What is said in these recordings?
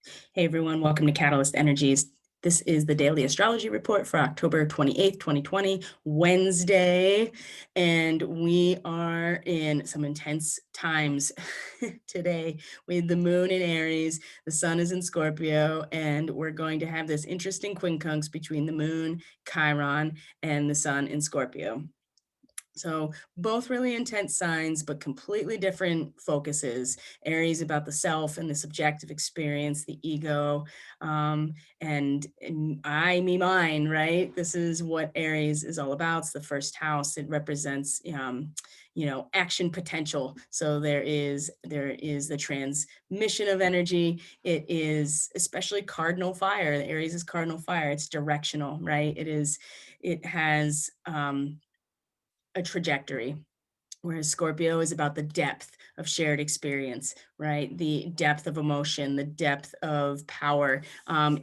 Hey everyone, welcome to Catalyst Energies. This is the daily astrology report for October 28th, 2020, Wednesday. And we are in some intense times today with the moon in Aries, the sun is in Scorpio, and we're going to have this interesting quincunx between the moon, Chiron, and the sun in Scorpio. So both really intense signs, but completely different focuses. Aries about the self and the subjective experience, the ego, and I, me, mine, right? This is what Aries is all about. It's the first house. It represents, action potential. So there is the transmission of energy. It is especially cardinal fire. Aries is cardinal fire. It's directional, right? It has, a trajectory, whereas Scorpio is about the depth of shared experience, right? The depth of emotion, the depth of power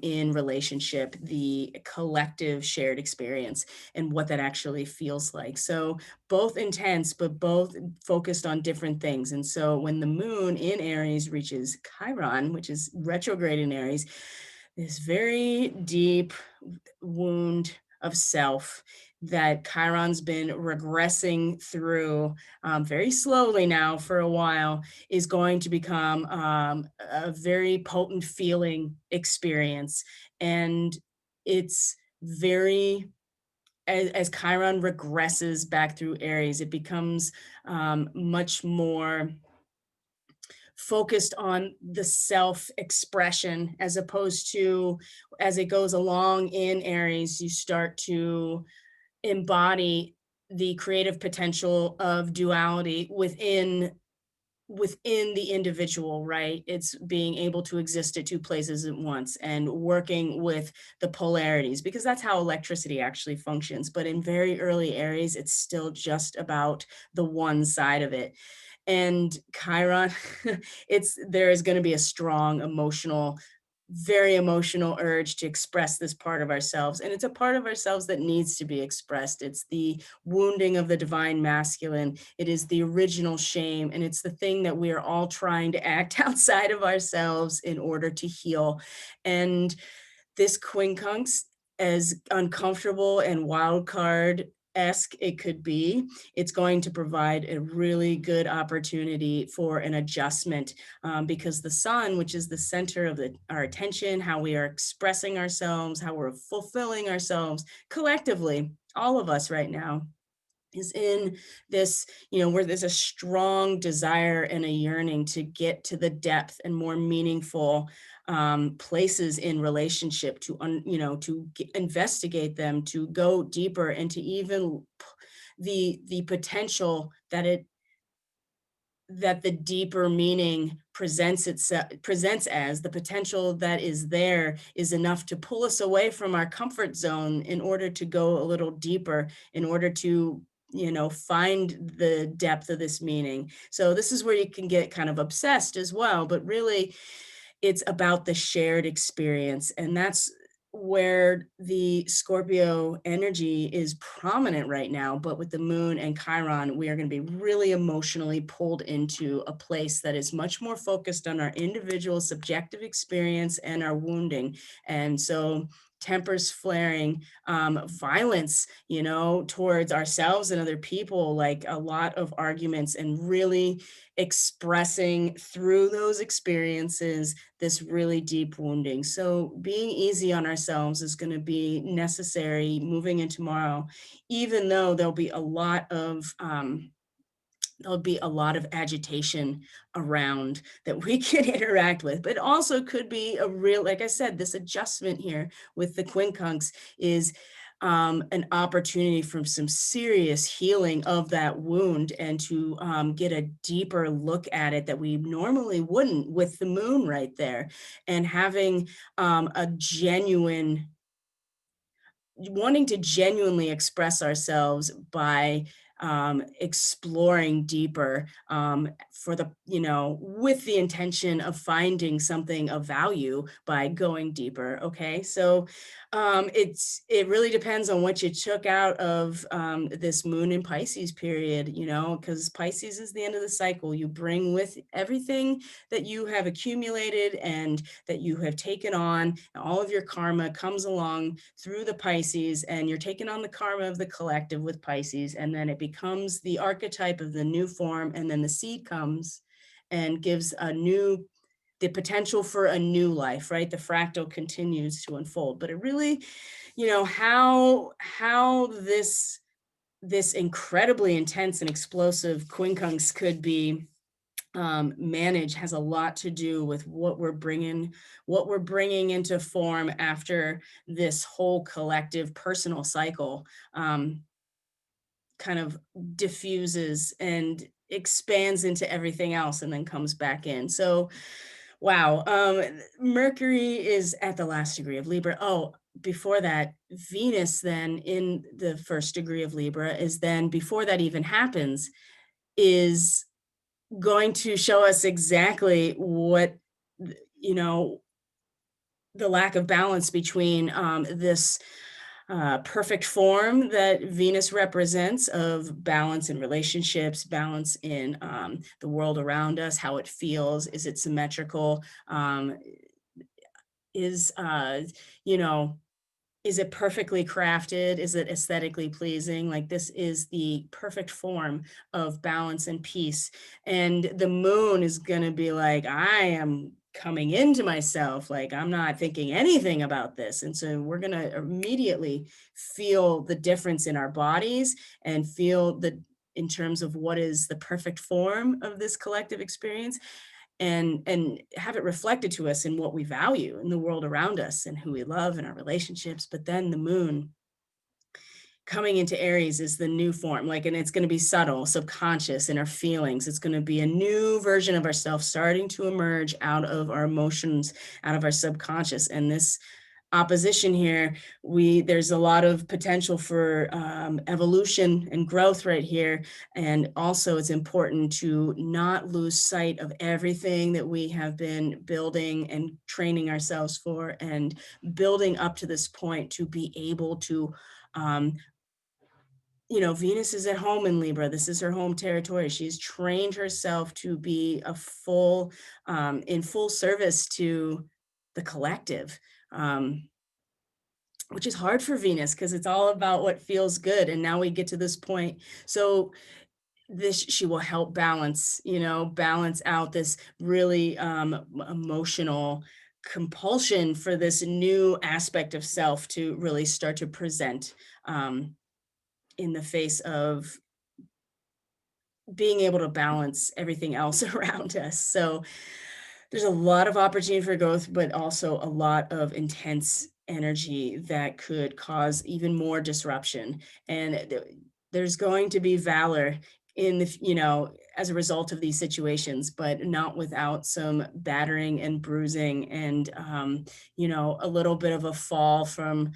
in relationship, the collective shared experience, and what that actually feels like. So both intense, but both focused on different things. And so when the moon in Aries reaches Chiron, which is retrograde in Aries, this very deep wound of self that Chiron's been regressing through very slowly now for a while is going to become a very potent feeling experience. And it's very, as Chiron regresses back through Aries, it becomes much more focused on the self expression, as opposed to, as it goes along in Aries, you start to embody the creative potential of duality within the individual, right? It's being able to exist at two places at once and working with the polarities, because that's how electricity actually functions. But in very early Aries, it's still just about the one side of it. And Chiron, there is going to be a strong emotional, very emotional urge to express this part of ourselves. And it's a part of ourselves that needs to be expressed. It's the wounding of the divine masculine. It is the original shame. And it's the thing that we are all trying to act outside of ourselves in order to heal. And this quincunx, as uncomfortable and wild card esque it could be, it's going to provide a really good opportunity for an adjustment, because the sun, which is the center of our attention, how we are expressing ourselves, how we're fulfilling ourselves collectively, all of us right now, is in this, where there's a strong desire and a yearning to get to the depth and more meaningful places in relationship, investigate them, to go deeper, and to even the potential that the deeper meaning presents as the potential that is there is enough to pull us away from our comfort zone in order to go a little deeper, in order to find the depth of this meaning. So this is where you can get kind of obsessed as well, but really it's about the shared experience. And that's where the Scorpio energy is prominent right now. But with the moon and Chiron, we are going to be really emotionally pulled into a place that is much more focused on our individual subjective experience and our wounding. And so tempers flaring, violence, towards ourselves and other people, like a lot of arguments, and really expressing through those experiences this really deep wounding. So being easy on ourselves is going to be necessary moving into tomorrow, even though there'll be a lot of agitation around that we can interact with. But also could be a real, like I said, this adjustment here with the quincunx is an opportunity for some serious healing of that wound, and to get a deeper look at it that we normally wouldn't, with the moon right there, and having a genuine wanting to genuinely express ourselves by exploring deeper, for the, with the intention of finding something of value by going deeper. Okay. So it really depends on what you took out of this moon in Pisces period, because Pisces is the end of the cycle. You bring with everything that you have accumulated and that you have taken on. All of your karma comes along through the Pisces, and you're taking on the karma of the collective with Pisces, and then it becomes the archetype of the new form, and then the seed comes and gives the potential for a new life, right? The fractal continues to unfold. But it really, how this incredibly intense and explosive quincunx could be managed has a lot to do with what we're bringing into form after this whole collective personal cycle kind of diffuses and expands into everything else and then comes back in. So wow. Mercury is at the last degree of Libra. Oh, before that, Venus then in the first degree of Libra is then, before that even happens, is going to show us exactly what, you know, the lack of balance between this perfect form that Venus represents of balance in relationships, balance in the world around us, how it feels, is it symmetrical, is you know is it perfectly crafted, is it aesthetically pleasing? Like, this is the perfect form of balance and peace. And the moon is going to be like, I am coming into myself, like I'm not thinking anything about this. And so we're going to immediately feel the difference in our bodies and feel the, in terms of what is the perfect form of this collective experience, and have it reflected to us in what we value in the world around us and who we love in our relationships. But then the moon coming into Aries is the new form, like, and it's going to be subtle, subconscious in our feelings. It's going to be a new version of ourselves starting to emerge out of our emotions, out of our subconscious. And this opposition here, there's a lot of potential for evolution and growth right here. And also it's important to not lose sight of everything that we have been building and training ourselves for and building up to this point to be able to Venus is at home in Libra. This is her home territory. She's trained herself to be in full service to the collective, which is hard for Venus because it's all about what feels good. And now we get to this point. So she will help balance out this really emotional compulsion for this new aspect of self to really start to present in the face of being able to balance everything else around us. So there's a lot of opportunity for growth, but also a lot of intense energy that could cause even more disruption. And there's going to be valor in as a result of these situations, but not without some battering and bruising and a little bit of a fall from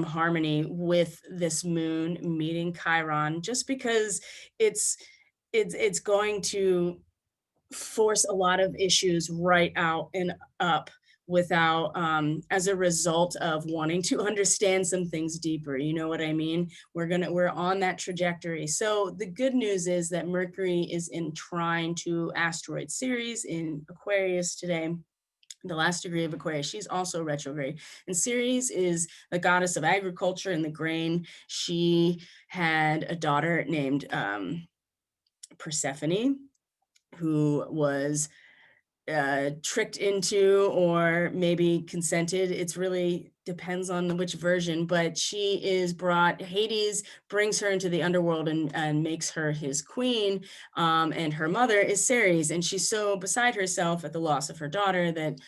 harmony with this moon meeting Chiron, just because it's going to force a lot of issues right out and up without as a result of wanting to understand some things deeper. You know what I mean? We're on that trajectory. So the good news is that Mercury is in trine to asteroid Ceres in Aquarius today, the last degree of Aquarius. She's also retrograde. And Ceres is the goddess of agriculture and the grain. She had a daughter named Persephone, who was tricked into or maybe consented. It's really depends on which version, but Hades brings her into the underworld and makes her his queen. And her mother is Ceres, and she's so beside herself at the loss of her daughter that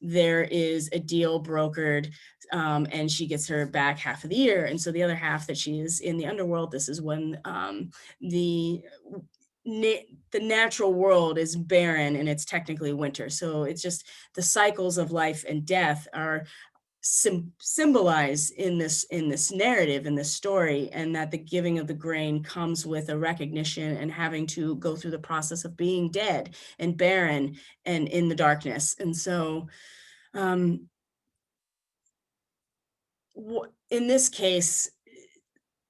there is a deal brokered, and she gets her back half of the year. And so the other half that she is in the underworld, this is when the natural world is barren and it's technically winter. So it's just the cycles of life and death are symbolize in this narrative, in this story, and that the giving of the grain comes with a recognition and having to go through the process of being dead and barren and in the darkness. And so um, in this case,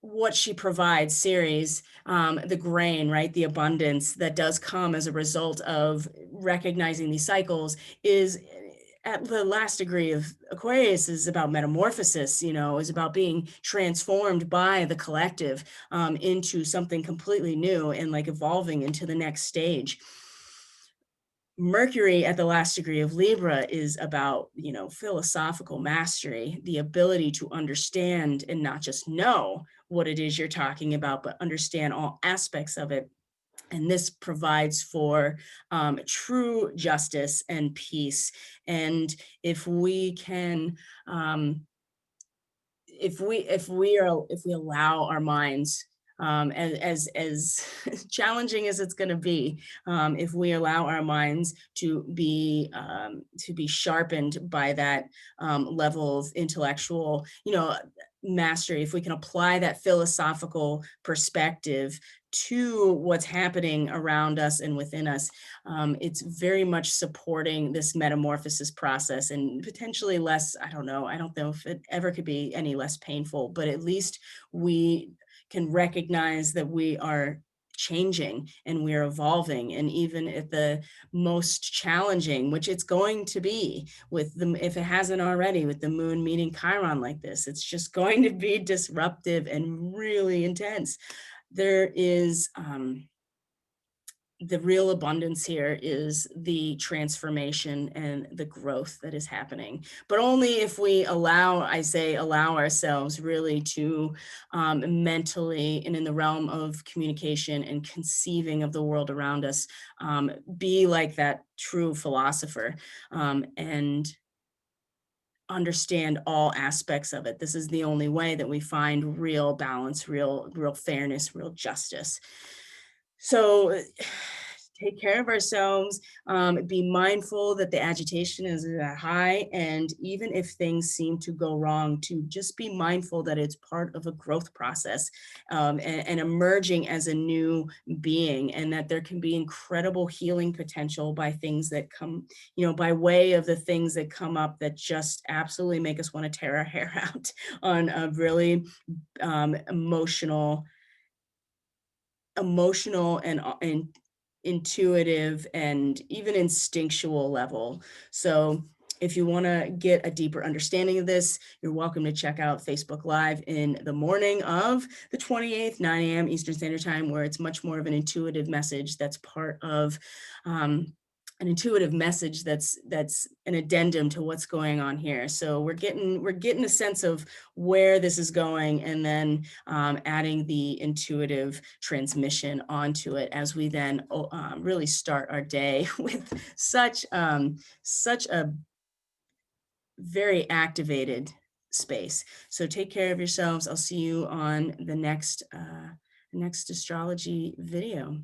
what she provides, Ceres, the grain, right, the abundance that does come as a result of recognizing these cycles, is at the last degree of Aquarius is about metamorphosis, is about being transformed by the collective into something completely new and like evolving into the next stage. Mercury at the last degree of Libra is about, philosophical mastery, the ability to understand and not just know what it is you're talking about, but understand all aspects of it. And this provides for true justice and peace. And if we can, if we allow our minds, as challenging as it's going to be, if we allow our minds to be sharpened by that level of intellectual, mastery, if we can apply that philosophical perspective to what's happening around us and within us, it's very much supporting this metamorphosis process, and potentially less, I don't know if it ever could be any less painful, but at least we can recognize that we are changing and we're evolving. And even at the most challenging, which it's going to be with the, if it hasn't already, with the moon meeting Chiron like this, it's just going to be disruptive and really intense. There is the real abundance here is the transformation and the growth that is happening, but only if we allow ourselves really to mentally and in the realm of communication and conceiving of the world around us, be like that true philosopher, and understand all aspects of it. This is the only way that we find real balance, real fairness, real justice. So take care of ourselves, be mindful that the agitation is high, and even if things seem to go wrong, to just be mindful that it's part of a growth process, and emerging as a new being, and that there can be incredible healing potential by things that come, by way of the things that come up that just absolutely make us want to tear our hair out on a really emotional and intuitive and even instinctual level. So if you want to get a deeper understanding of this, you're welcome to check out Facebook Live in the morning of the 28th, 9 a.m. Eastern Standard Time, where it's much more of an intuitive message that's part of an intuitive message that's an addendum to what's going on here. So we're getting a sense of where this is going, and then adding the intuitive transmission onto it as we then really start our day with such a very activated space. So take care of yourselves. I'll see you on the next astrology video.